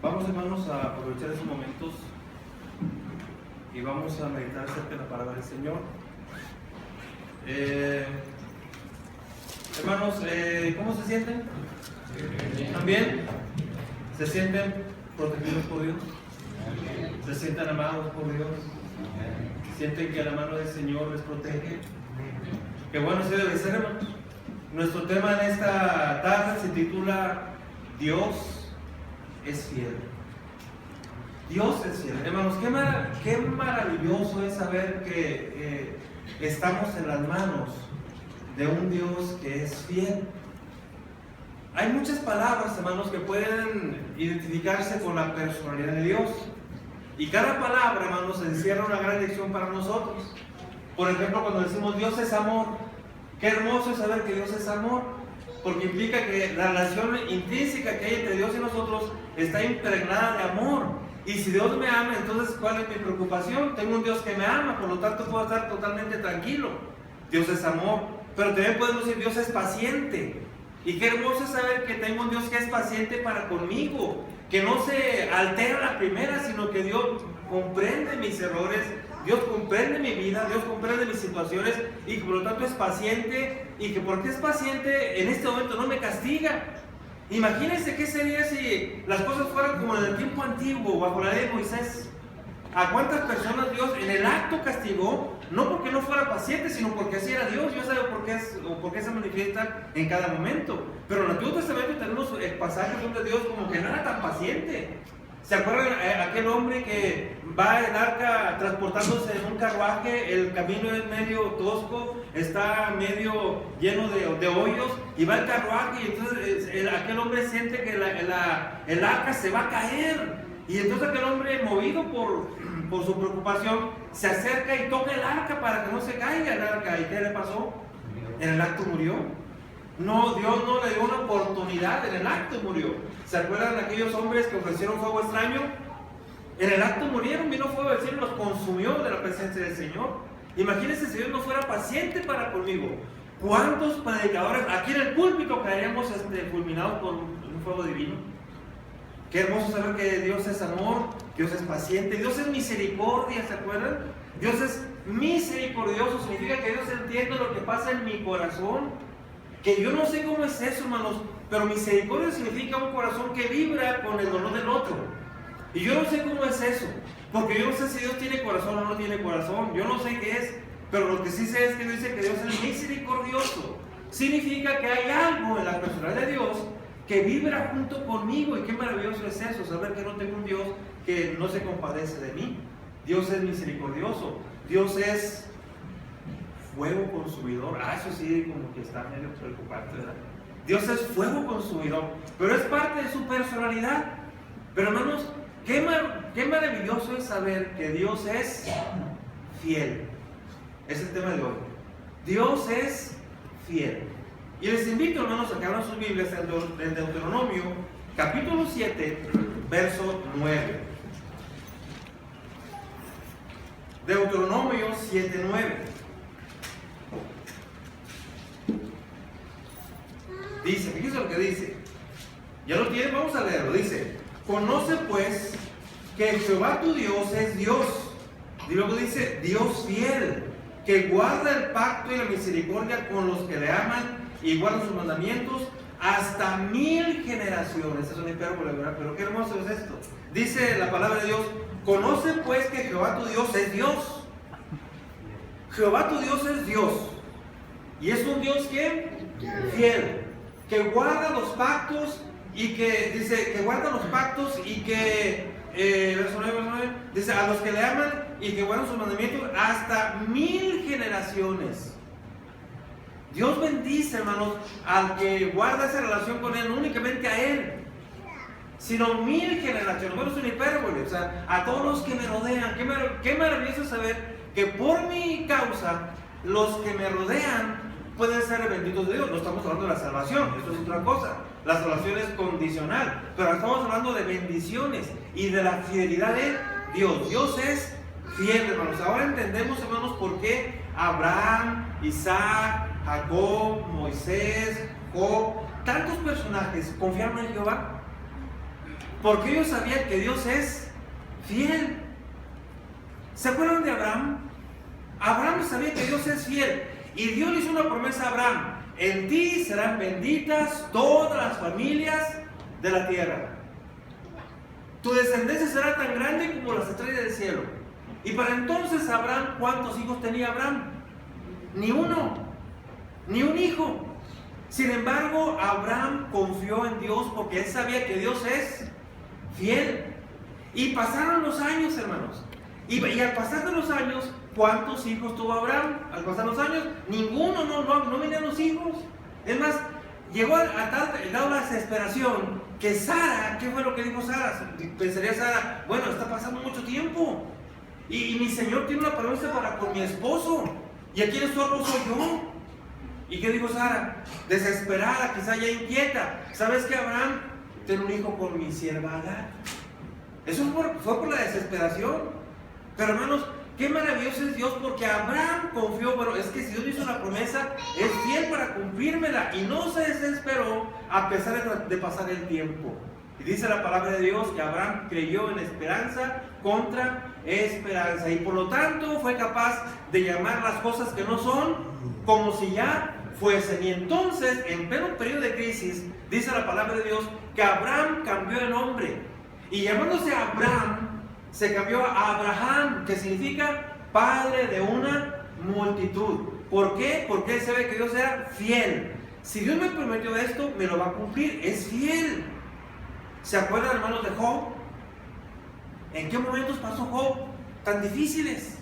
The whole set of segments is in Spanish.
Vamos, hermanos, a aprovechar esos momentos y vamos a meditar acerca de la palabra del Señor. Hermanos, ¿cómo se sienten? ¿También? ¿Se sienten protegidos por Dios? ¿Se sienten amados por Dios? ¿Sienten que la mano del Señor les protege? Qué bueno se debe ser, hermanos. Nuestro tema en esta tarde se titula Dios es fiel. Dios es fiel. Hermanos, qué maravilloso es saber que estamos en las manos de un Dios que es fiel. Hay muchas palabras, hermanos, que pueden identificarse con la personalidad de Dios. Y cada palabra, hermanos, encierra una gran lección para nosotros. Por ejemplo, cuando decimos Dios es amor, qué hermoso es saber que Dios es amor, porque implica que la relación intrínseca que hay entre Dios y nosotros está impregnada de amor. Y si Dios me ama, entonces ¿cuál es mi preocupación? Tengo un Dios que me ama, por lo tanto puedo estar totalmente tranquilo. Dios es amor, pero también podemos decir Dios es paciente. Y qué hermoso es saber que tengo un Dios que es paciente para conmigo, que no se altera a la primera, sino que Dios comprende mis errores, Dios comprende mi vida, Dios comprende mis situaciones y que por lo tanto es paciente, y que porque es paciente en este momento no me castiga. Imagínense qué sería si las cosas fueran como en el tiempo antiguo, bajo la ley de Moisés. ¿A cuántas personas Dios en el acto castigó? No porque no fuera paciente, sino porque así era Dios. Dios sabe por qué se manifiesta en cada momento. Pero en el Antiguo Testamento tenemos pasajes donde Dios como que no era tan paciente. ¿Se acuerdan aquel hombre que va en arca transportándose en un carruaje? El camino es medio tosco, está medio lleno de hoyos, y va el carruaje y entonces aquel hombre siente que el arca se va a caer. Y entonces aquel hombre, movido por su preocupación, se acerca y toca el arca para que no se caiga el arca. ¿Y qué le pasó? En el acto murió. No, Dios no le dio una oportunidad, en el acto murió. ¿Se acuerdan de aquellos hombres que ofrecieron fuego extraño? En el acto murieron, vino fuego del cielo y los consumió de la presencia del Señor. Imagínense si Dios no fuera paciente para conmigo. ¿Cuántos predicadores aquí en el púlpito caeríamos fulminados por un fuego divino? Qué hermoso saber que Dios es amor, Dios es paciente, Dios es misericordia, ¿se acuerdan? Dios es misericordioso, significa que Dios entiende lo que pasa en mi corazón. Que yo no sé cómo es eso, hermanos, pero misericordia significa un corazón que vibra con el dolor del otro. Y yo no sé cómo es eso, porque yo no sé si Dios tiene corazón o no tiene corazón, yo no sé qué es, pero lo que sí sé es que dice que Dios es misericordioso. Significa que hay algo en la personalidad de Dios que vibra junto conmigo, y qué maravilloso es eso, saber que no tengo un Dios que no se compadece de mí. Dios es misericordioso, Dios es fuego consumidor. Eso sí, como que está medio preocupante, ¿verdad? Dios es fuego consumidor, pero es parte de su personalidad. Pero hermanos, qué maravilloso es saber que Dios es fiel. Es el tema de hoy. Dios es fiel. Y les invito, hermanos, a que abran sus Biblias en Deuteronomio, capítulo 7, verso 9. Deuteronomio 7, 9. Dice, fíjense lo que dice. ¿Ya lo tienen? Vamos a leerlo. Dice: conoce pues que Jehová tu Dios es Dios. Y luego dice: Dios fiel, que guarda el pacto y la misericordia con los que le aman y guardan sus mandamientos hasta 1000 generaciones. Es una hipérbole, ¿verdad? Pero qué hermoso es esto. Dice la palabra de Dios: conoce pues que Jehová tu Dios es Dios. Jehová tu Dios es Dios. Y es un Dios que fiel, que guarda los pactos y que dice que guarda los pactos y que verso 9, dice a los que le aman y que guardan sus mandamientos hasta 1000 generaciones. Dios bendice, hermanos, al que guarda esa relación con Él, no únicamente a Él, sino 1000 generaciones. Bueno, es una hipérbole, o sea, a todos los que me rodean. Qué maravilloso saber que por mi causa los que me rodean pueden ser benditos de Dios. No estamos hablando de la salvación, esto es otra cosa. La salvación es condicional, pero estamos hablando de bendiciones y de la fidelidad de Dios. Dios es fiel, hermanos. Ahora entendemos, hermanos, por qué Abraham, Isaac, Jacob, Moisés, Job, tantos personajes confiaron en Jehová. Porque ellos sabían que Dios es fiel. ¿Se acuerdan de Abraham? Abraham sabía que Dios es fiel. Y Dios le hizo una promesa a Abraham: en ti serán benditas todas las familias de la tierra. Tu descendencia será tan grande como las estrellas del cielo. Y para entonces Abraham, ¿cuántos hijos tenía Abraham? Ni uno, ni un hijo. Sin embargo, Abraham confió en Dios porque él sabía que Dios es fiel. Y pasaron los años, hermanos. Y al pasar de los años, ¿cuántos hijos tuvo Abraham? Al pasar los años, ninguno, no venían los hijos. Es más, llegó a tal grado la desesperación que Sara, ¿qué fue lo que dijo Sara? Pensaría Sara, bueno, está pasando mucho tiempo. Y mi Señor tiene una promesa para con mi esposo. Y aquí el estorbo soy yo. ¿Y qué dijo Sara? Desesperada, quizá ya inquieta. ¿Sabes qué, Abraham? Ten un hijo con mi sierva Agar. Eso fue por la desesperación. Pero hermanos, qué maravilloso es Dios, porque Abraham confió. Pero es que si Dios hizo una promesa, es fiel para cumplírmela. Y no se desesperó a pesar de pasar el tiempo. Y dice la palabra de Dios que Abraham creyó en esperanza contra esperanza. Y por lo tanto fue capaz de llamar las cosas que no son como si ya fuesen. Y entonces, en pleno periodo de crisis, dice la palabra de Dios que Abraham cambió de nombre. Y llamándose Abraham, se cambió a Abraham, que significa padre de una multitud. ¿Por qué? Porque él sabe que Dios era fiel. Si Dios me prometió esto, me lo va a cumplir. Es fiel. ¿Se acuerdan, hermanos, de Job? ¿En qué momentos pasó Job tan difíciles?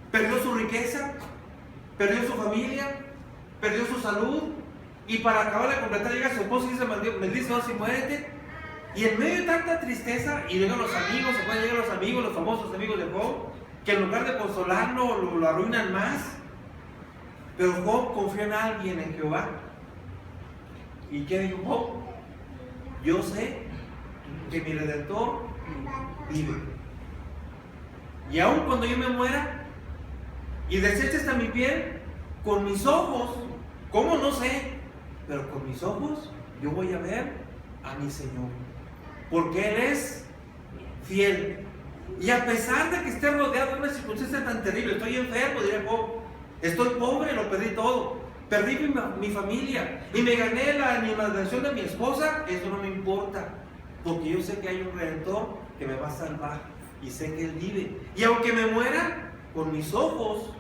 Perdió su riqueza, perdió su familia, perdió su salud, y para acabar de completar llega su esposo y dice: maldice Dios y muérete. Y en medio de tanta tristeza, y llegan los amigos, se pueden llegar los amigos, los famosos amigos de Job, que en lugar de consolarlo, lo arruinan más. Pero Job confió en alguien, en Jehová. ¿Y qué dijo Job? Yo sé que mi Redentor vive. Y aun cuando yo me muera y deseche hasta mi piel, con mis ojos, ¿cómo? No sé, pero con mis ojos yo voy a ver a mi Señor, porque Él es fiel. Y a pesar de que esté rodeado de una circunstancia tan terrible, estoy enfermo, diría Job, estoy pobre, lo perdí todo, perdí mi familia y me gané la animadversión de mi esposa, eso no me importa, porque yo sé que hay un Redentor que me va a salvar y sé que Él vive. Y aunque me muera, con mis ojos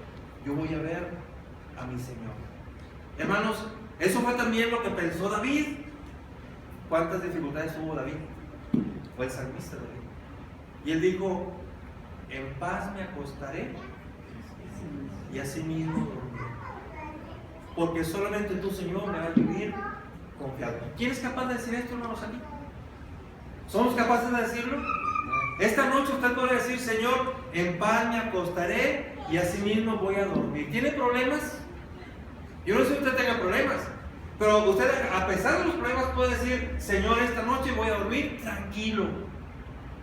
yo voy a ver a mi Señor. Hermanos, eso fue también lo que pensó David. ¿Cuántas dificultades tuvo David? Fue el salmista David. Y él dijo: en paz me acostaré y así mismo dormiré, porque solamente tú, Señor, me vas a vivir confiado. ¿Quién es capaz de decir esto, hermanos, aquí? ¿Somos capaces de decirlo? Esta noche usted puede decir: Señor, en paz me acostaré y así mismo voy a dormir. ¿Tiene problemas? Yo no sé si usted tenga problemas, pero usted, a pesar de los problemas, puede decir: Señor, esta noche voy a dormir tranquilo,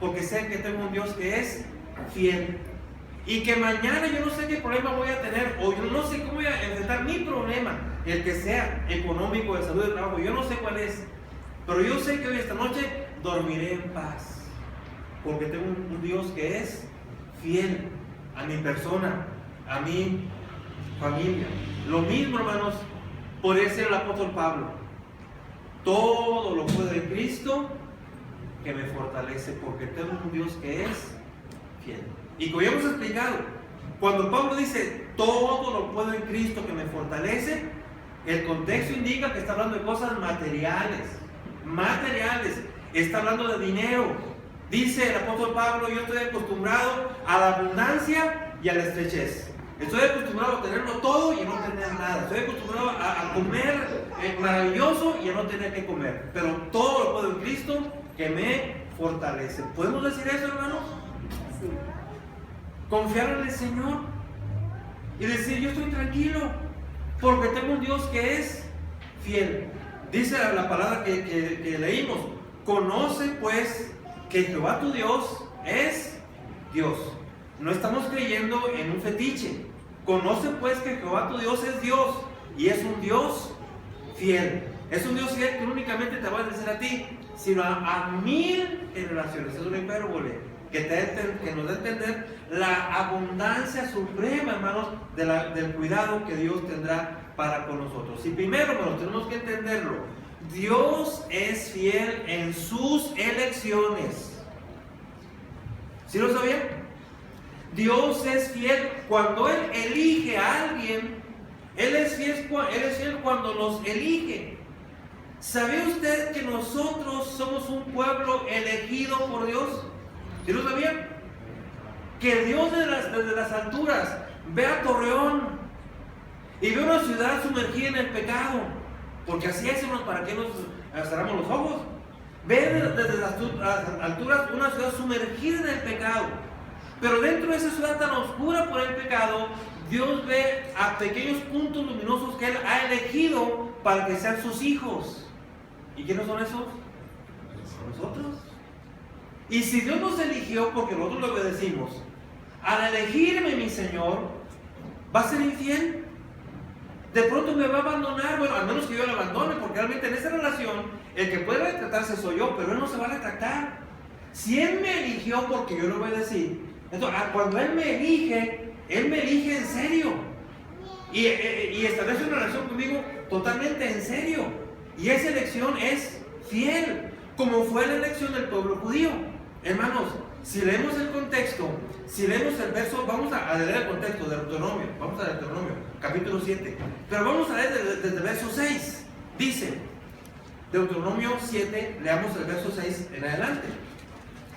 porque sé que tengo un Dios que es fiel. Y que mañana yo no sé qué problema voy a tener, o yo no sé cómo voy a enfrentar mi problema, el que sea económico, de salud, de trabajo, yo no sé cuál es. Pero yo sé que hoy, esta noche, dormiré en paz, porque tengo un Dios que es fiel a mi persona, a mi familia. Lo mismo, hermanos, por eso el apóstol Pablo: todo lo puedo en Cristo que me fortalece, porque tengo un Dios que es fiel. Y como ya hemos explicado, cuando Pablo dice todo lo puedo en Cristo que me fortalece, el contexto indica que está hablando de cosas materiales. Está hablando de dinero. Dice el apóstol Pablo: yo estoy acostumbrado a la abundancia y a la estrechez. Estoy acostumbrado a tenerlo todo y a no tener nada. Estoy acostumbrado a comer maravilloso y a no tener que comer. Pero todo lo puedo en Cristo que me fortalece. ¿Podemos decir eso, hermanos? Sí. Confiar en el Señor y decir: yo estoy tranquilo, porque tengo un Dios que es fiel. Dice la palabra que leímos: conoce pues que Jehová tu Dios es Dios. No estamos creyendo en un fetiche. Conoce pues que Jehová tu Dios es Dios, y es un Dios fiel. Es un Dios fiel que no únicamente te va a bendecir a ti, sino a 1000 generaciones. Es una hipérbole que nos da a entender la abundancia suprema, hermanos, del cuidado que Dios tendrá para con nosotros. Y primero, hermanos, tenemos que entenderlo. Dios es fiel en sus elecciones. ¿Sí lo sabían? Dios es fiel cuando Él elige a alguien. Él es fiel cuando nos elige. ¿Sabía usted que nosotros somos un pueblo elegido por Dios? ¿Sí lo sabían? Que Dios desde las alturas ve a Torreón y ve una ciudad sumergida en el pecado, porque así es, hermanos, para que nos cerramos los ojos. Ve desde las alturas una ciudad sumergida en el pecado, pero dentro de esa ciudad tan oscura por el pecado, Dios ve a pequeños puntos luminosos que Él ha elegido para que sean sus hijos. ¿Y quiénes son esos? Nosotros. Y si Dios nos eligió porque nosotros le obedecimos, al elegirme mi Señor, ¿va a ser infiel? De pronto me va a abandonar. Bueno, al menos que yo le abandone, porque realmente en esa relación el que puede retratarse soy yo, pero Él no se va a retractar. Si Él me eligió porque yo le obedecí, entonces cuando Él me elige en serio y establece una relación conmigo totalmente en serio, y esa elección es fiel, como fue la elección del pueblo judío. Hermanos, si leemos el contexto, si leemos el verso, vamos a leer el contexto de Deuteronomio, vamos a Deuteronomio, capítulo 7, pero vamos a leer desde el verso 6, dice, Deuteronomio 7, leamos el verso 6 en adelante.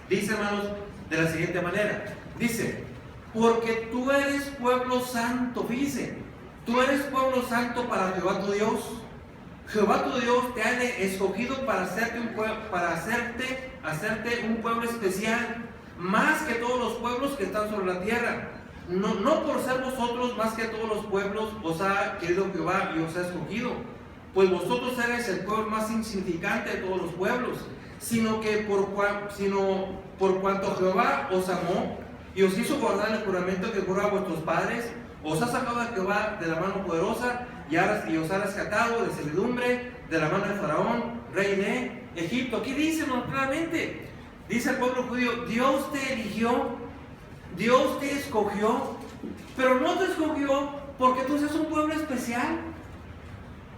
Dice, hermanos, de la siguiente manera, dice, porque tú eres pueblo santo, fíjense, tú eres pueblo santo para Jehová tu Dios. Jehová tu Dios te ha escogido para hacerte un pueblo especial, más que todos los pueblos que están sobre la tierra. No por ser vosotros más que todos los pueblos os ha querido Jehová y os ha escogido, pues vosotros eres el pueblo más insignificante de todos los pueblos, sino por cuanto Jehová os amó y os hizo guardar el juramento que juró a vuestros padres, os ha sacado a Jehová de la mano poderosa y os ha rescatado de servidumbre, de la mano de Faraón, rey de Egipto. Aquí dice claramente, dice el pueblo judío, Dios te eligió, Dios te escogió, pero no te escogió porque tú seas un pueblo especial.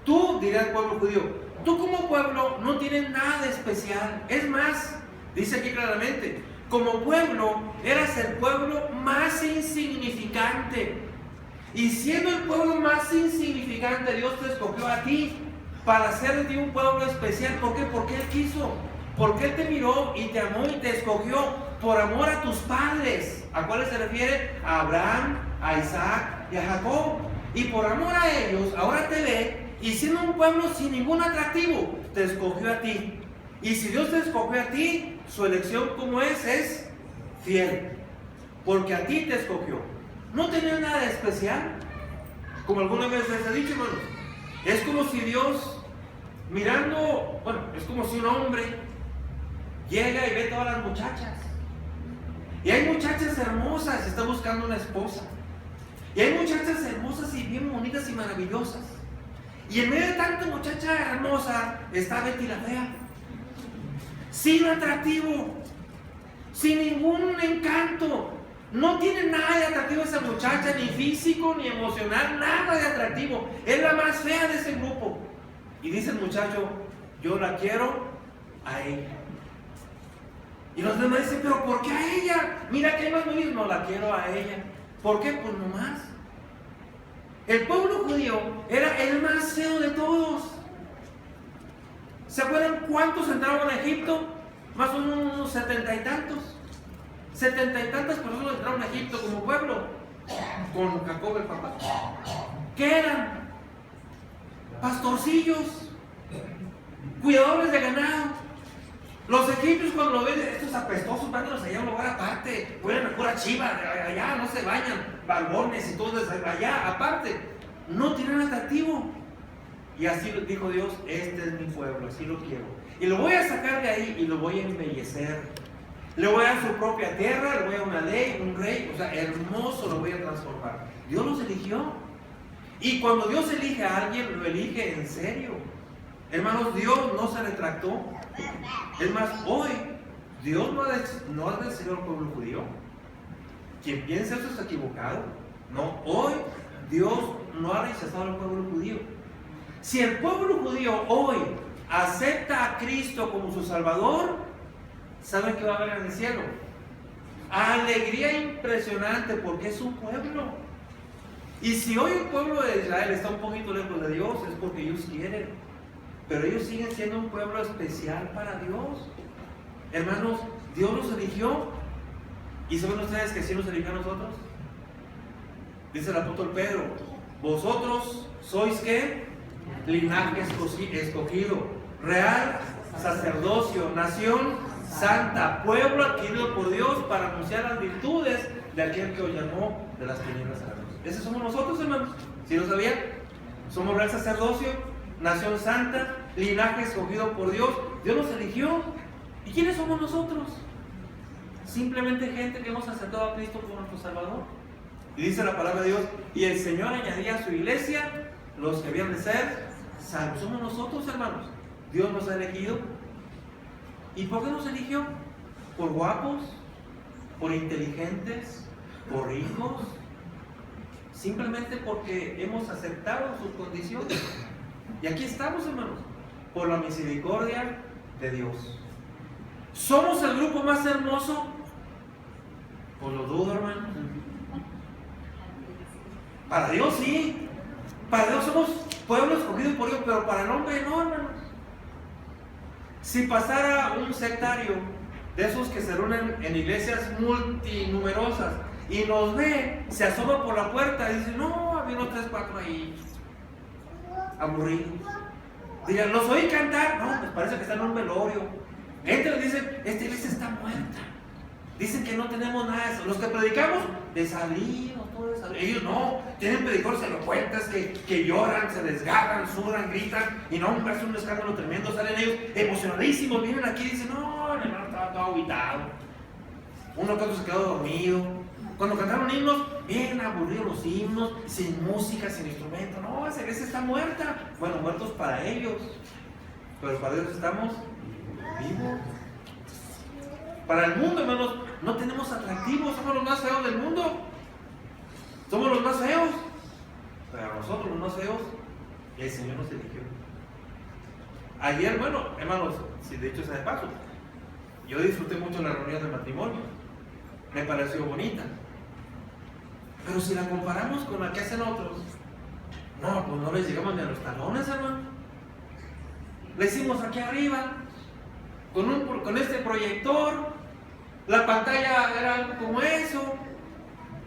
Tú, dirá el pueblo judío, tú como pueblo no tienes nada de especial. Es más, dice aquí claramente, como pueblo eras el pueblo más insignificante. Y siendo el pueblo más insignificante, Dios te escogió a ti para hacer de ti un pueblo especial. ¿Por qué? Porque Él quiso. Porque Él te miró y te amó y te escogió por amor a tus padres. ¿A cuáles se refiere? A Abraham, a Isaac y a Jacob. Y por amor a ellos, ahora te ve, y siendo un pueblo sin ningún atractivo, te escogió a ti. Y si Dios te escogió a ti, su elección como es fiel. Porque a ti te escogió. No tenía nada de especial. Como alguna vez les he dicho, hermanos, es como si Dios mirando, es como si un hombre llega y ve todas las muchachas. Y hay muchachas hermosas, está buscando una esposa. Y hay muchachas hermosas y bien bonitas y maravillosas. Y en medio de tanta muchacha hermosa está Betty la fea, sin atractivo, sin ningún encanto. No tiene nada de atractivo esa muchacha, ni físico, ni emocional, nada de atractivo. Es la más fea de ese grupo. Y dice el muchacho, yo la quiero a ella. Y los demás dicen, pero ¿por qué a ella? Mira que hay más bonitos. No, la quiero a ella. ¿Por qué? Pues nomás. El pueblo judío era el más feo de todos. ¿Se acuerdan cuántos entraron a Egipto? Más o menos unos 70 y tantos. 70 y tantas personas entraron a Egipto como pueblo, con Jacob el papá. ¿Qué eran? Pastorcillos, cuidadores de ganado. Los egipcios cuando lo ven, estos apestosos, mándalos allá a un lugar aparte, huelen a pura chiva, allá no se bañan, balbones y todo allá aparte. No tienen atractivo. Y así dijo Dios, este es mi pueblo, así lo quiero. Y lo voy a sacar de ahí y lo voy a embellecer. Le voy a dar su propia tierra, le voy a dar una ley, un rey, hermoso lo voy a transformar. Dios los eligió. Y cuando Dios elige a alguien, lo elige en serio. Hermanos, Dios no se retractó. Es más, hoy Dios no ha decidido al pueblo judío. Quien piensa eso está equivocado. No, hoy Dios no ha rechazado al pueblo judío. Si el pueblo judío hoy acepta a Cristo como su Salvador, ¿saben qué va a haber en el cielo? Alegría impresionante, porque es un pueblo. Y si hoy el pueblo de Israel está un poquito lejos de Dios, es porque ellos quieren. Pero ellos siguen siendo un pueblo especial para Dios. Hermanos, Dios los eligió. ¿Y saben ustedes que sí nos eligió a nosotros? Dice el apóstol Pedro: vosotros sois ¿qué? Linaje escogido, real sacerdocio, nación santa, pueblo adquirido por Dios para anunciar las virtudes de aquel que os llamó de las tinieblas a la luz. Esos somos nosotros, hermanos. ¿Sí lo sabían? Somos real sacerdocio, nación santa, linaje escogido por Dios. Dios nos eligió. ¿Y quiénes somos nosotros? Simplemente gente que hemos aceptado a Cristo como nuestro Salvador. Y dice la palabra de Dios: y el Señor añadía a su iglesia los que habían de ser salvos. Somos nosotros, hermanos. Dios nos ha elegido. ¿Y por qué nos eligió? ¿Por guapos? ¿Por inteligentes? ¿Por ricos? Simplemente porque hemos aceptado sus condiciones. Y aquí estamos, hermanos, por la misericordia de Dios. ¿Somos el grupo más hermoso? Pues lo dudo, hermano. Para Dios sí. Para Dios somos pueblo escogido por Dios, pero para el hombre no, hermanos. Si pasara un sectario de esos que se reúnen en iglesias multinumerosas y nos ve, se asoma por la puerta y dice: no, había unos 3, 4 ahí aburridos. Digan: los oí cantar. No, pues parece que están en un velorio. Entran y dicen: esta iglesia está muerta. Dicen que no tenemos nada de eso. Los que predicamos, desalinos, todo eso. Ellos no, tienen predicadores elocuentes que lloran, se desgarran, sudan, gritan. Y no, hombre, es un escándalo tremendo. Salen ellos emocionadísimos, vienen aquí y dicen: no, el hermano estaba todo aguitado. Uno que otro se quedó dormido. Cuando cantaron himnos, bien aburridos los himnos, sin música, sin instrumento. No, esa iglesia está muerta. Bueno, muertos para ellos, pero para Dios estamos vivos. Para el mundo, hermanos, no tenemos atractivos, somos los más feos del mundo. Somos los más feos. Pero a nosotros, los más feos, el Señor nos eligió. Ayer, bueno, hermanos, si de hecho sea de paso, yo disfruté mucho la reunión de matrimonio. Me pareció bonita. Pero si la comparamos con la que hacen otros, no, pues no les llegamos ni a los talones, hermano. Le hicimos aquí arriba, con este proyector. La pantalla era algo como eso.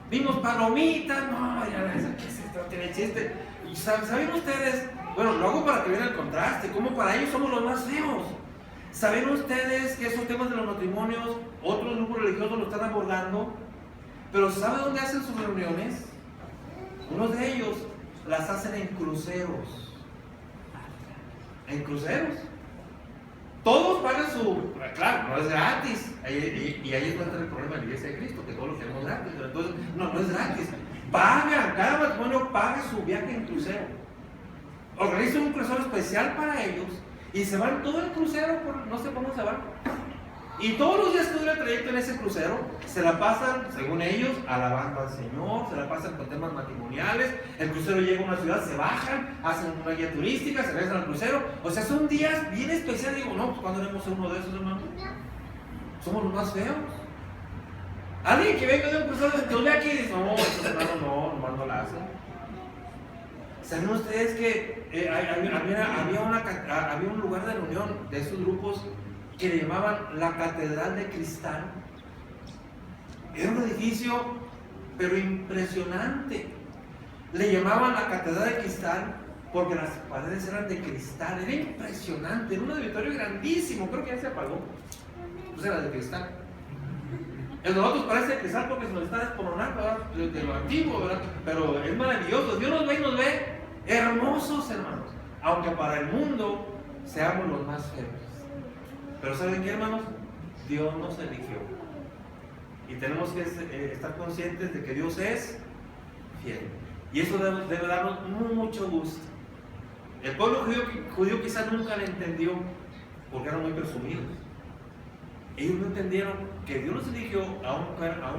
Vimos palomitas. No, ya ves, ¿qué es esto? Tiene chiste. Y ¿saben ustedes? Bueno, lo hago para que vean el contraste. Como para ellos somos los más feos. ¿Saben ustedes que esos temas de los matrimonios, otros grupos religiosos lo están abordando? Pero ¿saben dónde hacen sus reuniones? Unos de ellos las hacen en cruceros. En cruceros. Todos pagan su... Claro, no es gratis. Y ahí está el problema de la Iglesia de Cristo, que todos lo queremos gratis. Entonces, no es gratis. Pagan, cada matrimonio paga su viaje en crucero. Organizan un crucero especial para ellos y se van todo el crucero, no sé cómo se van. Y todos los días que dura el trayecto en ese crucero, se la pasan, según ellos, alabando al Señor, se la pasan con temas matrimoniales. El crucero llega a una ciudad, se bajan, hacen una guía turística, se regresan al crucero. O sea, son días bien especiales. Digo, no, pues ¿cuándo haremos uno de esos, hermano? Somos los más feos. Alguien que venga de un crucero de Teología aquí y dice: no, estos hermanos nomás no la hacen. ¿Saben ustedes que había un lugar de reunión de esos grupos que le llamaban la Catedral de Cristal? Era un edificio, pero impresionante. Le llamaban la Catedral de Cristal porque las paredes eran de cristal. Era impresionante, era un auditorio grandísimo. Creo que ya se apagó. Pues era de cristal. El de nosotros parece de cristal porque se nos está desmoronando, ¿verdad? De lo antiguo, ¿verdad? Pero es maravilloso. Dios nos ve hermosos, hermanos. Aunque para el mundo seamos los más feos. Pero ¿saben qué, hermanos? Dios nos eligió. Y tenemos que estar conscientes de que Dios es fiel. Y eso debe darnos mucho gusto. El pueblo judío quizás nunca le entendió porque eran muy presumidos. Ellos no entendieron que Dios los eligió aun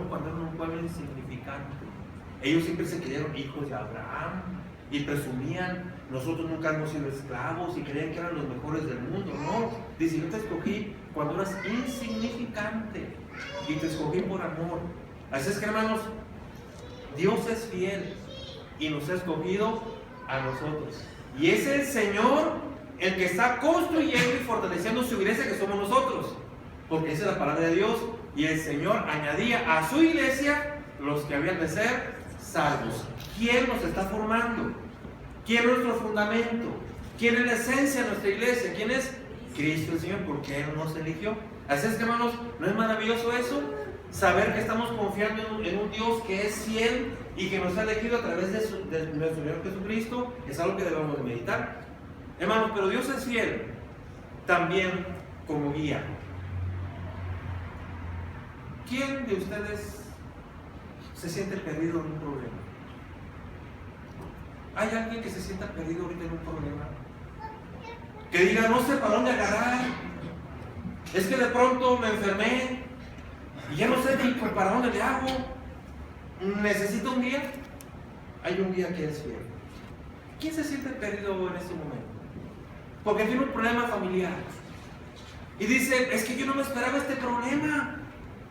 cuando eran un pueblo insignificante. Ellos siempre se creyeron hijos de Abraham y presumían: nosotros nunca hemos sido esclavos, y creían que eran los mejores del mundo. No, dice: yo te escogí cuando eras insignificante y te escogí por amor. Así es que, hermanos, Dios es fiel y nos ha escogido a nosotros. Y es el Señor el que está construyendo y fortaleciendo su iglesia, que somos nosotros. Porque esa es la palabra de Dios. Y el Señor añadía a su iglesia los que habían de ser salvos. ¿Quién nos está formando? ¿Quién es nuestro fundamento? ¿Quién es la esencia de nuestra iglesia? ¿Quién es? Cristo el Señor, porque Él nos eligió. Así es que, hermanos, ¿no es maravilloso eso? Saber que estamos confiando en un Dios que es fiel y que nos ha elegido a través de nuestro Señor Jesucristo. Es algo que debemos de meditar, hermanos. Pero Dios es fiel también como guía. ¿Quién de ustedes se siente perdido en un problema? ¿Hay alguien que se sienta perdido ahorita en un problema? Que diga: no sé para dónde agarrar, es que de pronto me enfermé y ya no sé ni para dónde le hago, necesito un guía. Hay un guía que es fiel. ¿Quién se siente perdido en este momento? Porque tiene un problema familiar y dice: es que yo no me esperaba este problema,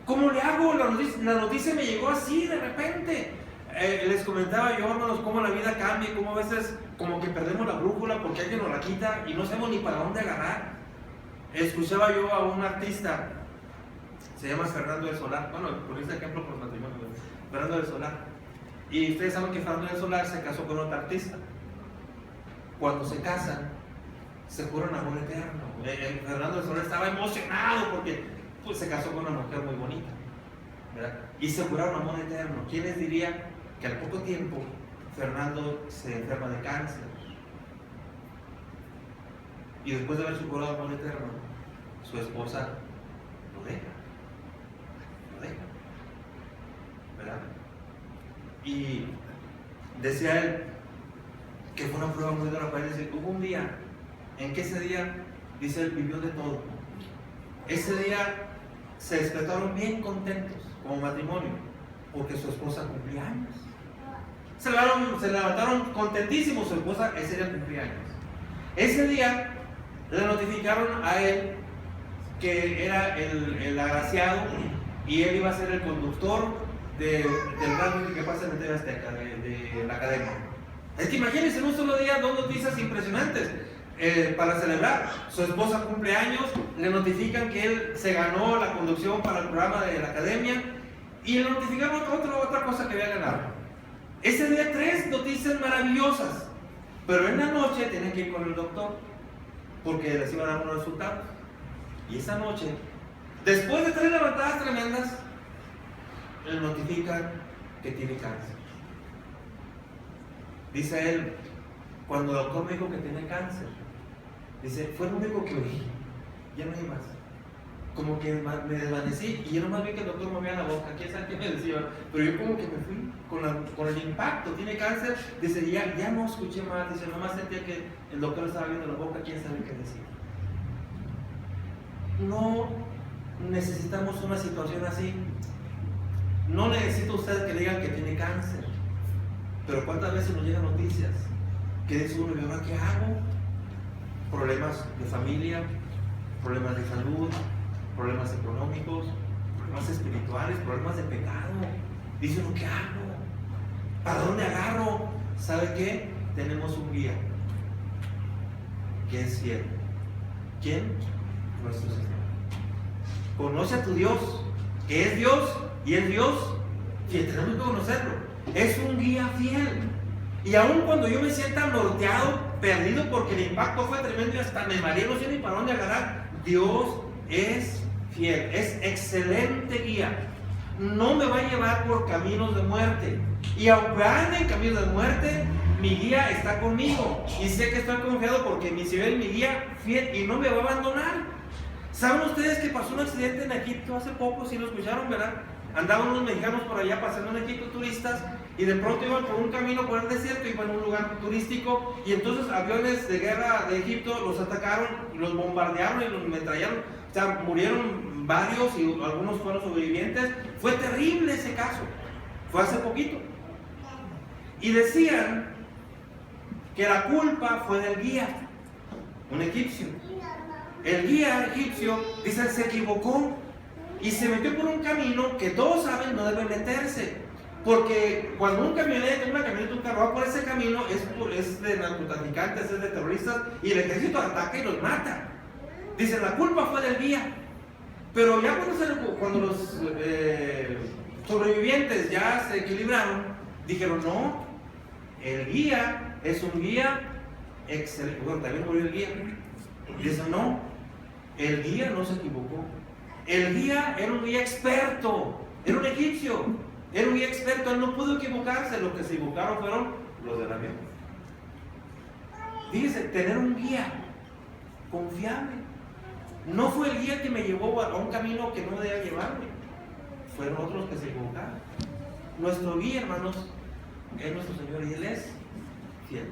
¿cómo le hago? La noticia me llegó así de repente. Les comentaba yo, hermanos, cómo la vida cambia, cómo a veces como que perdemos la brújula porque alguien nos la quita y no sabemos ni para dónde agarrar. Escuchaba yo a un artista, se llama Fernando del Solar, bueno, por ese ejemplo por matrimonio, Fernando del Solar. Y ustedes saben que Fernando del Solar se casó con otro artista. Cuando se casan, se juran amor eterno. Fernando del Solar estaba emocionado porque pues, se casó con una mujer muy bonita, ¿verdad? Y se juraron amor eterno. ¿Quién les diría que al poco tiempo Fernando se enferma de cáncer? Y después de haber jurado amor eterno, su esposa lo deja, ¿verdad? Y decía él que fue una prueba muy dura para él. Dice: hubo un día en que ese día, dice él, vivió de todo. Ese día se despertaron bien contentos como matrimonio porque su esposa cumplía años. Se levantaron contentísimos. Su esposa ese día cumplía años. Ese día le notificaron a él que era el agraciado y él iba a ser el conductor del radio que pasa en TV Azteca, de la cadena. Es que imagínense, en un solo día 2 noticias impresionantes. Para celebrar, su esposa cumple años, le notifican que él se ganó la conducción para el programa de la academia y le notificaron otra cosa que había ganado. Ese día 3 noticias maravillosas, pero en la noche tienen que ir con el doctor porque les iban a dar unos resultados. Y esa noche, después de 3 levantadas tremendas, le notifican que tiene cáncer. Dice él: cuando el doctor me dijo que tiene cáncer, dice, fue lo único que oí, ya no hay más. Como que me desvanecí y yo nomás vi que el doctor me movía la boca, quién sabe qué me decía, pero yo como que me fui con el impacto. Tiene cáncer, dice, ya no escuché más, dice, nomás sentía que el doctor estaba viendo la boca, quién sabe qué decía. No necesitamos una situación así. No necesita usted que le digan que tiene cáncer, pero ¿cuántas veces nos llegan noticias que dice uno: ¿y ahora qué hago? Problemas de familia, problemas de salud, problemas económicos, problemas espirituales, problemas de pecado. Dice uno: ¿qué hago? ¿Para dónde agarro? ¿Sabe qué? Tenemos un guía que es fiel. ¿Quién? Nuestro Señor. Conoce a tu Dios, que es Dios y es Dios fiel. Tenemos que conocerlo. Es un guía fiel. Y aun cuando yo me sienta norteado, perdido porque el impacto fue tremendo y hasta me mareé, no sé ni para dónde agarrar, Dios es fiel, es excelente guía. No me va a llevar por caminos de muerte. Y aunque ande en caminos de muerte, mi guía está conmigo. Y sé que estoy confiado porque mi Señor es mi guía fiel y no me va a abandonar. ¿Saben ustedes que pasó un accidente en Egipto hace poco? Si lo escucharon, ¿verdad? Andaban unos mexicanos por allá pasando en Egipto, turistas, y de pronto iban por un camino por el desierto, iban a un lugar turístico, y entonces aviones de guerra de Egipto los atacaron, los bombardearon y los metrallaron. O sea, murieron varios y algunos fueron sobrevivientes. Fue terrible ese caso. Fue hace poquito. Y decían que la culpa fue del guía, un egipcio. El guía egipcio, dicen, se equivocó y se metió por un camino que todos saben no debe meterse. Porque cuando una camioneta, un carro va por ese camino, es de narcotraficantes, es de terroristas, y el ejército ataca y los mata. Dicen, la culpa fue del guía. Pero ya cuando los sobrevivientes ya se equilibraron, dijeron, no, el guía es un guía excelente. Bueno, también murió el guía. Dicen, no, el guía no se equivocó. El guía era un guía experto, era un egipcio, era un guía experto, él no pudo equivocarse. Los que se equivocaron fueron los del avión. Fíjese, tener un guía confiable. No fue el guía que me llevó a un camino que no debía llevarme, fueron otros que se equivocaron. Nuestro guía, hermanos, es nuestro Señor y Él es fiel.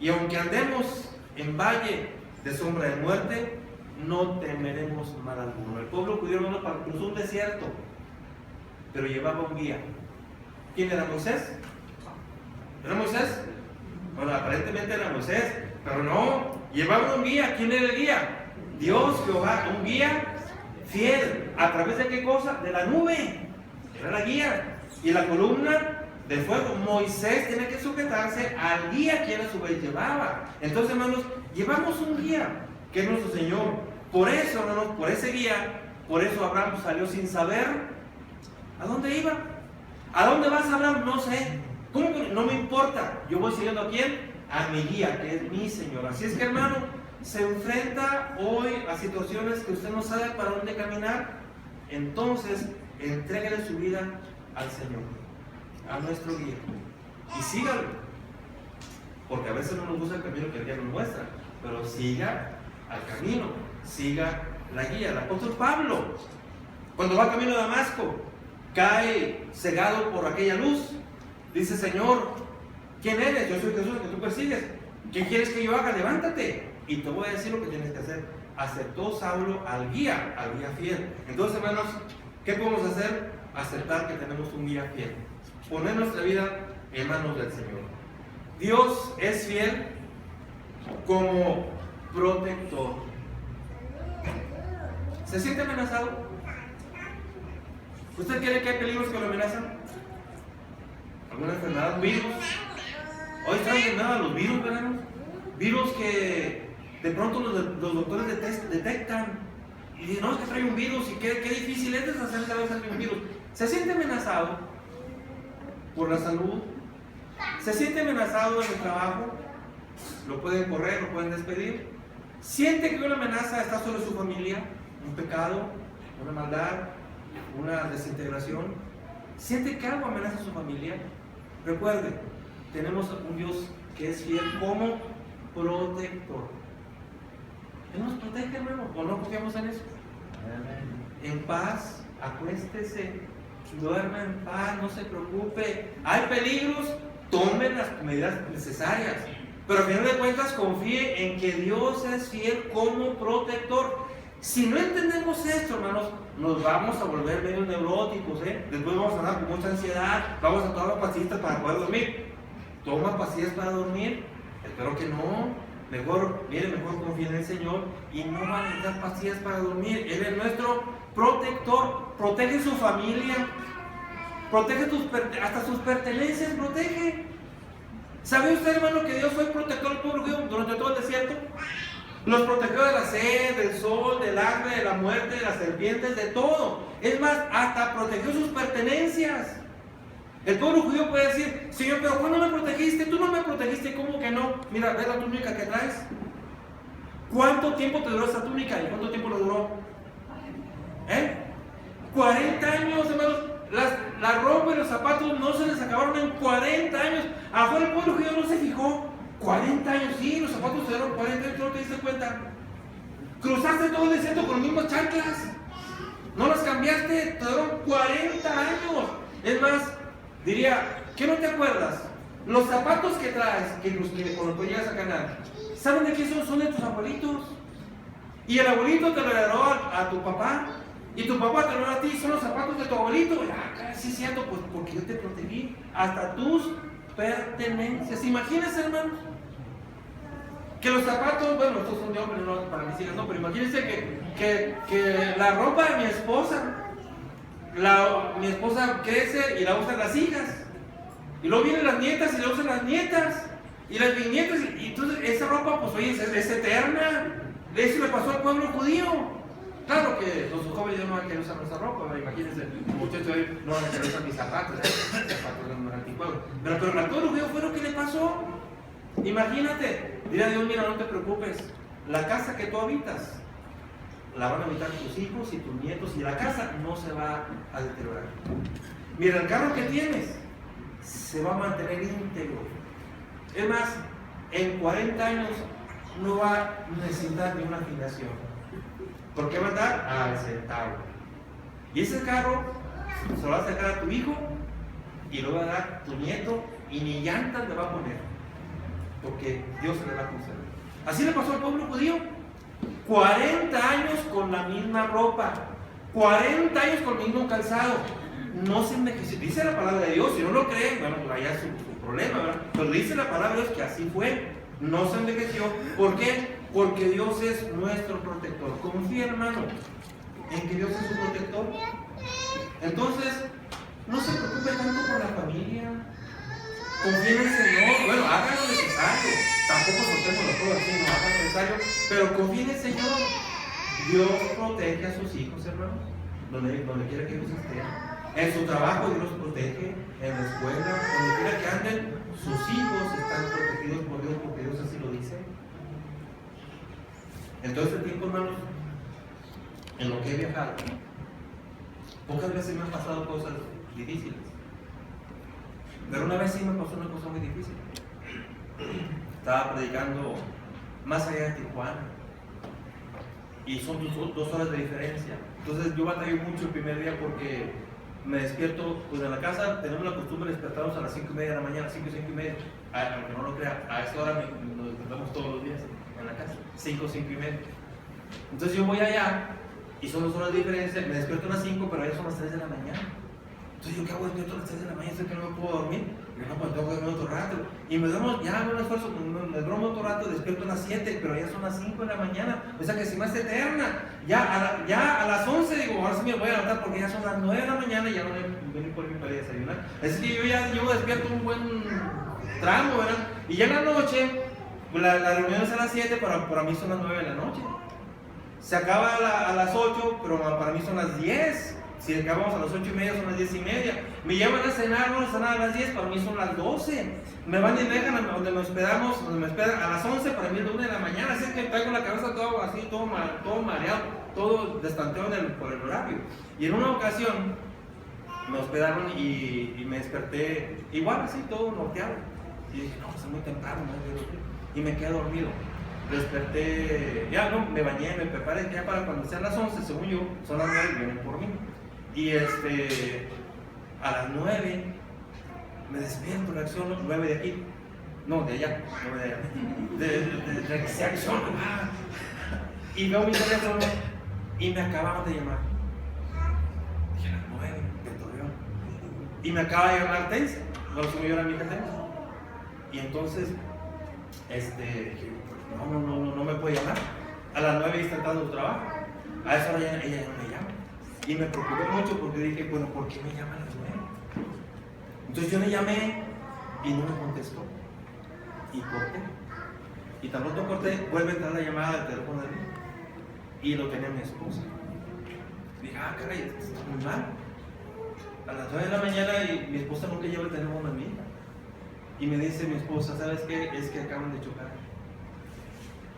Y aunque andemos en valle de sombra de muerte, no temeremos mal alguno. El pueblo judío no cruzó un desierto, pero llevaba un guía. ¿Quién era Moisés? ¿Era Moisés? Bueno, aparentemente era Moisés, pero no, llevaba un guía. ¿Quién era el guía? Dios, Jehová, un guía fiel. ¿A través de qué cosa? De la nube. Era la guía. Y la columna de fuego. Moisés tiene que sujetarse al guía quien a su vez llevaba. Entonces, hermanos, llevamos un guía que es nuestro Señor. Por eso, hermanos, por ese guía, por eso Abraham salió sin saber a dónde iba. ¿A dónde vas, Abraham? No sé. ¿Cómo que no me importa? Yo voy siguiendo a quién? A mi guía, que es mi Señor. Así es que, hermano, se enfrenta hoy a situaciones que usted no sabe para dónde caminar. Entonces, entrégale su vida al Señor, a nuestro guía, y sígalo, porque a veces no nos gusta el camino que el guía nos muestra, pero siga al camino, siga la guía. El apóstol Pablo, cuando va camino a Damasco, cae cegado por aquella luz. Dice, Señor, ¿quién eres? Yo soy Jesús que tú persigues. ¿Qué quieres que yo haga? Levántate y te voy a decir lo que tienes que hacer. Aceptó Saulo al guía fiel. Entonces, hermanos, ¿qué podemos hacer? Aceptar que tenemos un guía fiel, poner nuestra vida en manos del Señor. Dios es fiel como protector. ¿Se siente amenazado? ¿Usted cree que hay peligros que lo amenazan? ¿Alguna enfermedad? ¿Virus? Hoy están de nada los virus, ¿verdad? Virus que de pronto los doctores detectan y dicen, no, es que trae un virus, y qué difícil es deshacerse a veces de un virus. ¿Se siente amenazado por la salud? ¿Se siente amenazado en el trabajo? ¿Lo pueden correr, lo pueden despedir? ¿Siente que una amenaza está sobre su familia? ¿Un pecado? ¿Una maldad? ¿Una desintegración? ¿Siente que algo amenaza a su familia? Recuerde, tenemos un Dios que es fiel como protector. Él nos protege, hermano, ¿o no confiamos en eso? En paz, acuéstese, duerma en paz, no se preocupe. Hay peligros, tomen las medidas necesarias, pero al final de cuentas confíe en que Dios es fiel como protector. Si no entendemos esto, hermanos, nos vamos a volver medio neuróticos, Después vamos a andar con mucha ansiedad, vamos a tomar pastillas para poder dormir. ¿Toma pastillas para dormir? Espero que no. Mejor confía en el Señor y no van a necesitar pastillas para dormir. Él es nuestro protector. Protege su familia, protege hasta sus pertenencias, protege. ¿Sabe usted, hermano, que Dios fue protector del pueblo judío durante todo el desierto? Los protegió de la sed, del sol, del hambre, de la muerte, de las serpientes, de todo. Es más, hasta protegió sus pertenencias. El pueblo judío puede decir, Señor, pero ¿cuándo me protegiste? Tú no me protegiste, ¿cómo que no? Mira, ve la túnica que traes. ¿Cuánto tiempo te duró esa túnica? ¿Y cuánto tiempo le duró? 40 años, hermanos. La ropa y los zapatos no se les acabaron en 40 años. Afuera el pueblo judío no se fijó. 40 años, sí, los zapatos se dieron 40 años, ¿tú no te diste cuenta? Cruzaste todo el desierto con las mismas chanclas. No las cambiaste, te dieron 40 años. Es más, diría, ¿Qué no te acuerdas? Los zapatos que traes, cuando tú llegas a Canaán, ¿saben de qué son? Son de tus abuelitos. Y el abuelito te lo heredó a tu papá. Y tu papá te lo heredó a ti. Son los zapatos de tu abuelito. Sí es cierto, pues porque yo te protegí. Hasta tus pertenencias. Imagínense, hermanos, que los zapatos, bueno, estos son de hombres, no para mis hijas, no, pero imagínense que la ropa de mi esposa, mi esposa crece y la usan las hijas. Y luego vienen las nietas y la usan las nietas. Y las bisnietas, y entonces esa ropa, pues oye, es eterna. Eso le pasó al pueblo judío. Claro que los jóvenes ya no van a querer usar nuestra ropa, ¿verdad? Imagínense, muchachos hoy no van a querer usar mis zapatos, zapatos de un anticuado. Pero al pueblo judío fue lo que le pasó. Imagínate, dirá Dios, mira, no te preocupes, la casa que tú habitas la van a habitar tus hijos y tus nietos, y la casa no se va a deteriorar. Mira, el carro que tienes se va a mantener íntegro. Es más, en 40 años no va a necesitar ni una afinación, porque va a estar al centavo. Y ese carro se lo va a sacar a tu hijo y lo va a dar a tu nieto, y ni llantas le va a poner, porque Dios se le va a conceder. Así le pasó al pueblo judío. 40 años con la misma ropa, 40 años con el mismo calzado, no se envejeció. Dice la palabra de Dios, si no lo creen, bueno, pues allá es su problema, ¿verdad? Pero dice la palabra de Dios que así fue, no se envejeció. ¿Por qué? Porque Dios es nuestro protector. Confía, hermano, en que Dios es su protector. Entonces, no se preocupe tanto por la familia. Confía en el Señor. Bueno, hagan lo necesario. Tampoco soltemos todo así, no hagan lo necesario. Pero confía en el Señor. Dios protege a sus hijos, hermanos, donde quiera que ellos estén. En su trabajo Dios los protege. En la escuela, donde quiera que anden, sus hijos están protegidos por Dios, porque Dios así lo dice. En todo este tiempo, hermanos, en lo que he viajado, pocas veces me han pasado cosas difíciles. Pero una vez sí me pasó una cosa muy difícil. Estaba predicando más allá de Tijuana, y son 2 horas de diferencia. Entonces yo batallé mucho el primer día, porque me despierto, pues en la casa tenemos la costumbre de despertarnos a las 5:30 de la mañana, 5 y 5:30, aunque no lo crea, a esa hora nos despertamos todos los días en la casa, 5, 5:30. Entonces yo voy allá, y son 2 horas de diferencia, me despierto a las 5, pero allá son las 3 de la mañana. Entonces yo, ¿qué hago despierto a las 3 de la mañana? ¿Sé que no me puedo dormir? Yo, no, pues tengo que dormir otro rato. Y me duermo, ya no esfuerzo, me duermo otro rato, despierto a las 7, pero ya son las 5 de la mañana. O sea que se me hace eterna. Ya a las 11 digo, ahora sí me voy a levantar, porque ya son las 9 de la mañana y ya no voy a venir por mí para desayunar. Así que yo ya llevo despierto un buen tramo, ¿verdad? Y ya en la noche, pues la reunión es a las 7, para mí son las 9 de la noche. Se acaba a las 8, pero para mí son las 10. Si acabamos a las 8:30, son las 10:30. Me llaman a cenar, vamos a cenar a las 10, para mí son las 12. Me van y me dejan donde me esperan a las 11, para mí es la 1 de la mañana. Así que traigo la cabeza todo así, todo mareado, todo destanteado por el horario. Y en una ocasión me hospedaron y me desperté igual, así, todo norteado. Y dije, no, es muy temprano, y me quedé dormido. Desperté, ya no, me bañé, me preparé, ya para cuando sean las 11, según yo, son las 9 y vienen por mí. Y a las 9 me despierto, reacciono, 9 de aquí, no, de allá, 9 de allá, reacciono, y veo mi teléfono y me acababan de llamar. Dije, a las 9, de Torreón, y me acaba de llamar Tensa, no lo sumo yo a mi hija Tensa. Y entonces, dije, no me puede llamar. A las 9 está entrando su trabajo. A esa hora ella ya no me llama. Y me preocupé mucho, porque dije, bueno, ¿por qué me llama a las 9? Entonces yo le llamé y no me contestó. Y corté. Y tan pronto corté, vuelve a entrar la llamada del teléfono de mí. Y lo tenía mi esposa. Dije, caray, esto está muy mal. A las 9 de la mañana, y mi esposa nunca lleva el teléfono a mí. Y me dice mi esposa, ¿sabes qué? Es que acaban de chocar.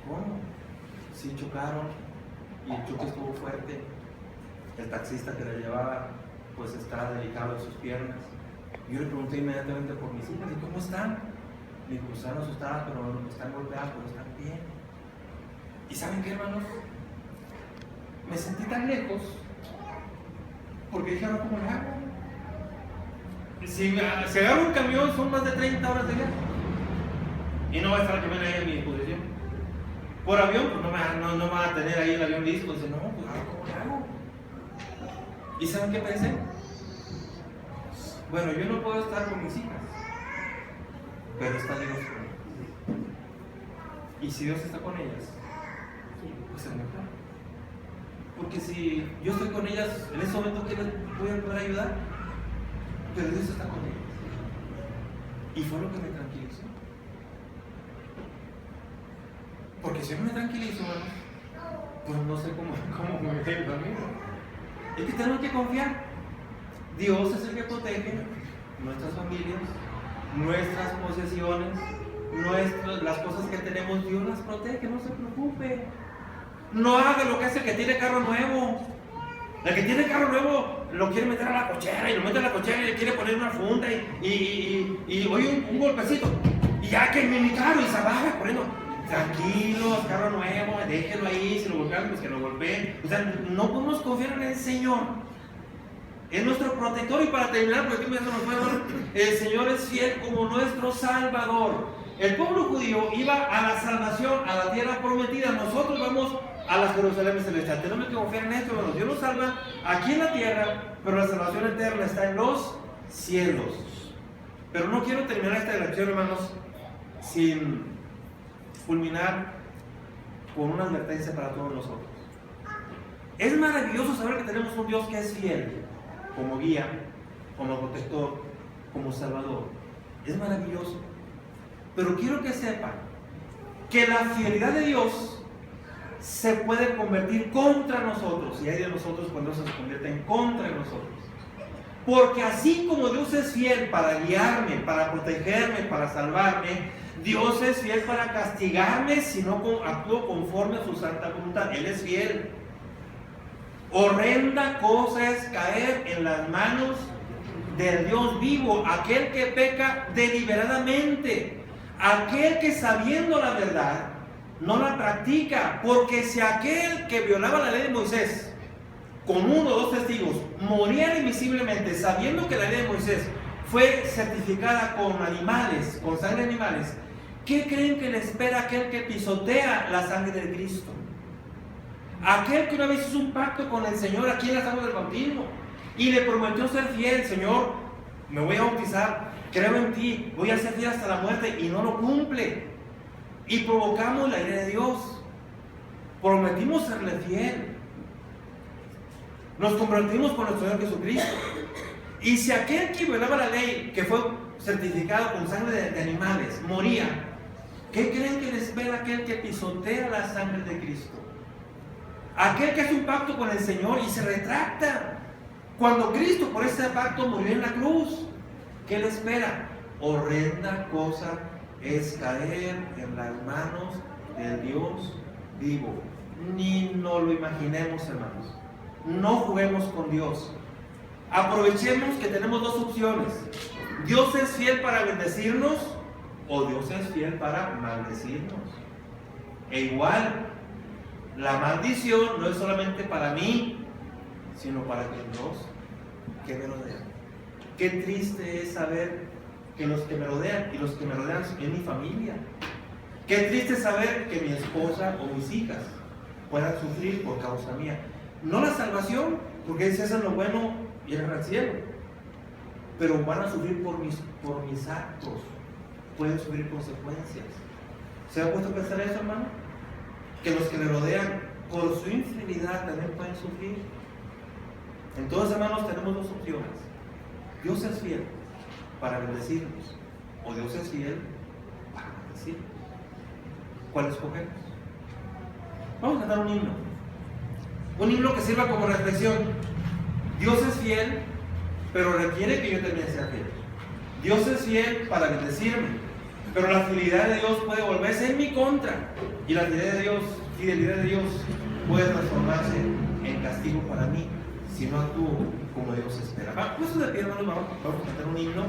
¿Cómo? Sí, chocaron, y el choque estuvo fuerte. El taxista que la llevaba, pues está delicado de sus piernas. Yo le pregunté inmediatamente por mis hijas, ¿y cómo están? Me dijo, pues están asustadas, pero están golpeadas, pero están bien. ¿Y saben qué, hermanos? Me sentí tan lejos, porque dije, ¿ahora cómo le hago? si agarro un camión son más de 30 horas de viaje. Y no va a estar el camión ahí en mi disposición. Por avión, pues no me va a tener ahí el avión listo. Dice, no, pues ¿cómo le hago? ¿Y saben qué pensé? Bueno, yo no puedo estar con mis hijas, pero está Dios con ellas. Y si Dios está con ellas, pues es mejor. Porque si yo estoy con ellas, en ese momento, ¿qué les voy a poder ayudar? Pero Dios está con ellas. Y fue lo que me tranquilizó. Porque si no me tranquilizo, pues no sé cómo me dejo a mí. Es que tenemos que confiar. Dios es el que protege nuestras familias, nuestras posesiones, las cosas que tenemos. Dios las protege, no se preocupe. No haga lo que hace el que tiene carro nuevo. El que tiene carro nuevo lo quiere meter a la cochera y lo mete a la cochera y le quiere poner una funda y oye un golpecito. Y ya que mi carro y se baja corriendo. Tranquilos, carro nuevo, déjenlo ahí, si lo golpean, pues que lo golpeen. O sea, no podemos confiar en el Señor. Es nuestro protector. Y para terminar, porque aquí el Señor es fiel como nuestro Salvador. El pueblo judío iba a la salvación, a la tierra prometida. Nosotros vamos a la Jerusalén celestial. Tenemos que confiar en esto, hermanos. Dios nos salva aquí en la tierra, pero la salvación eterna está en los cielos. Pero no quiero terminar esta lección, hermanos, sin culminar con una advertencia para todos nosotros. Es maravilloso saber que tenemos un Dios que es fiel, como guía, como protector, como salvador. Es maravilloso. Pero quiero que sepan que la fidelidad de Dios se puede convertir contra nosotros, y hay de nosotros cuando se convierte en contra de nosotros. Porque así como Dios es fiel para guiarme, para protegerme, para salvarme, Dios es fiel para castigarme si no actúo conforme a su santa voluntad. Él es fiel. Horrenda cosa es caer en las manos del Dios vivo, aquel que peca deliberadamente, aquel que sabiendo la verdad no la practica. Porque si aquel que violaba la ley de Moisés con 1 o 2 testigos moría invisiblemente, sabiendo que la ley de Moisés fue certificada con animales, con sangre de animales, ¿qué creen que le espera a aquel que pisotea la sangre de Cristo? Aquel que una vez hizo un pacto con el Señor aquí en las aguas del bautismo y le prometió ser fiel. Señor, me voy a bautizar, creo en ti, voy a ser fiel hasta la muerte, y no lo cumple. Y provocamos la ira de Dios. Prometimos serle fiel. Nos comprometimos con nuestro Señor Jesucristo. Y si aquel que violaba la ley, que fue certificado con sangre de animales, moría, ¿qué creen que le espera aquel que pisotea la sangre de Cristo? Aquel que hace un pacto con el Señor y se retracta. Cuando Cristo por ese pacto murió en la cruz, ¿qué le espera? Horrenda cosa es caer en las manos del Dios vivo. Ni nos lo imaginemos, hermanos. No juguemos con Dios. Aprovechemos que tenemos 2 opciones. Dios es fiel para bendecirnos o Dios es fiel para maldecirnos. E igual, la maldición no es solamente para mí, sino para Dios que me rodea. Qué triste es saber que los que me rodean, y los que me rodean es mi familia. Qué triste saber que mi esposa o mis hijas puedan sufrir por causa mía. No la salvación, porque si hacen lo bueno, irán al cielo, pero van a sufrir por mis actos. Pueden sufrir consecuencias. ¿Se ha puesto a pensar eso, hermano? Que los que le rodean por su infidelidad también pueden sufrir. Entonces, hermanos, tenemos 2 opciones. Dios es fiel para bendecirnos, o Dios es fiel para maldecirnos. ¿Cuál escogemos? Vamos a cantar un himno. Un himno que sirva como reflexión. Dios es fiel, pero requiere que yo también sea fiel. Dios es fiel para bendecirme, pero la fidelidad de Dios puede volverse en mi contra, y la fidelidad de Dios puede transformarse en castigo para mí si no actúo como Dios espera. Pues de pie, hermanos, vamos a cantar un himno.